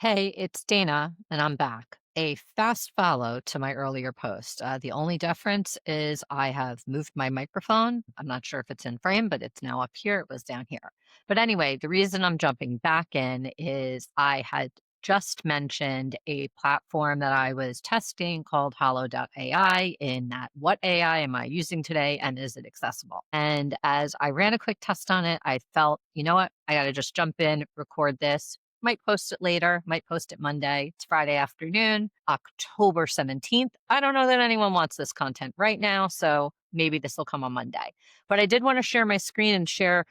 Hey, it's Dana, and I'm back. A fast follow to my earlier post. The only difference is I have moved my microphone. I'm not sure if it's in frame, but it's now up here. It was down here. But anyway, the reason I'm jumping back in is I had just mentioned a platform that I was testing called Hollow.ai. In that, what AI am I using today and is it accessible? And as I ran a quick test on it, I felt, you know what? I got to just jump in, record this, might post it later, might post it Monday. It's Friday afternoon, October 17th. I don't know that anyone wants this content right now, so maybe this will come on Monday. But I did want to share my screen and share,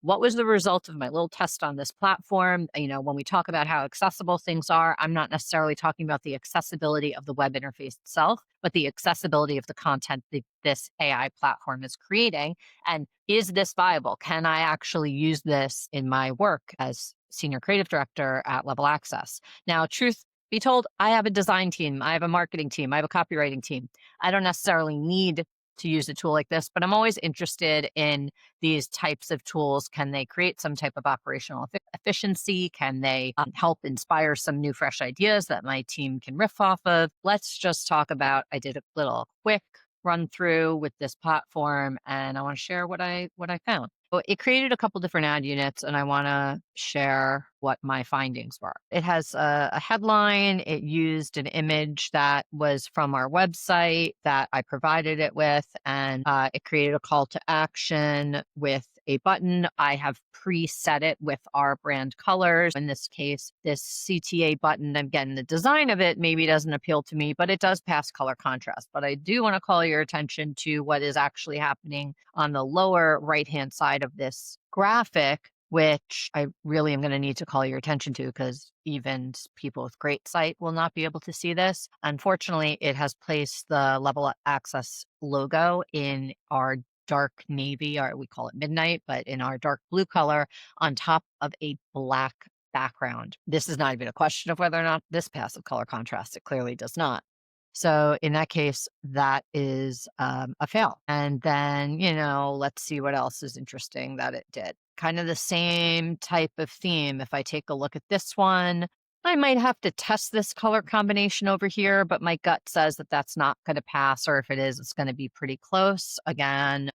what was the result of my little test on this platform. When we talk about how accessible things are, I'm not necessarily talking about the accessibility of the web interface itself, but the accessibility of the content that this AI platform is creating. And is this viable? Can I actually use this in my work as senior creative director at Level Access? Now, truth be told, I have a design team, I have a marketing team, I have a copywriting team. I don't necessarily need to use a tool like this, but I'm always interested in these types of tools. Can they create some type of operational efficiency? Can they help inspire some new, fresh ideas that my team can riff off of? Let's just talk about. I did a little quick run through with this platform, and I want to share what I found. So it created a couple different ad units, and I want to share what my findings were. It has a headline. It used an image that was from our website that I provided it with, and it created a call to action with a button. I have preset it with our brand colors. In this case, this CTA button, again, the design of it maybe doesn't appeal to me, but it does pass color contrast. But I do want to call your attention to what is actually happening on the lower right-hand side of this graphic, which I really am going to need to call your attention to because even people with great sight will not be able to see this. Unfortunately, it has placed the Level Access logo in our dark navy, or we call it midnight, but in our dark blue color on top of a black background. This is not even a question of whether or not this passes color contrast. It clearly does not. So in that case, that is a fail. And then, let's see what else is interesting that it did. Kind of the same type of theme. If I take a look at this one, I might have to test this color combination over here, but my gut says that that's not going to pass, or if it is, it's going to be pretty close. Again,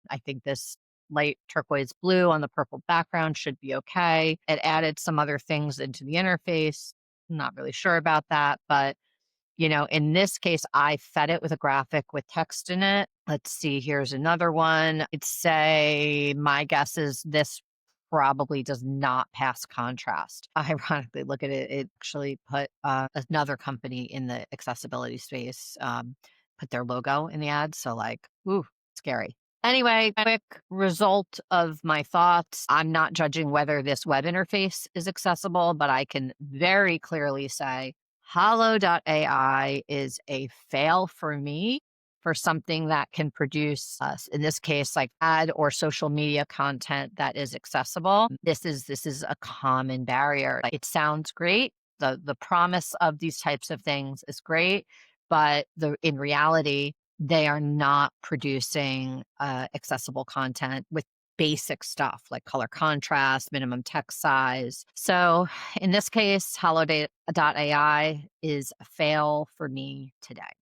I think this light turquoise blue on the purple background should be okay. It added some other things into the interface. Not really sure about that, but in this case, I fed it with a graphic with text in it. Let's see, here's another one. It's say, my guess is this probably does not pass contrast. Ironically, look at it. It actually put another company in the accessibility space, put their logo in the ad. So ooh, scary. Anyway, quick result of my thoughts. I'm not judging whether this web interface is accessible, but I can very clearly say Hollow.ai is a fail for me for something that can produce, in this case, like ad or social media content that is accessible. This is a common barrier. It sounds great. The promise of these types of things is great, but in reality, they are not producing accessible content with basic stuff like color contrast, minimum text size. So in this case, Hollow.ai is a fail for me today.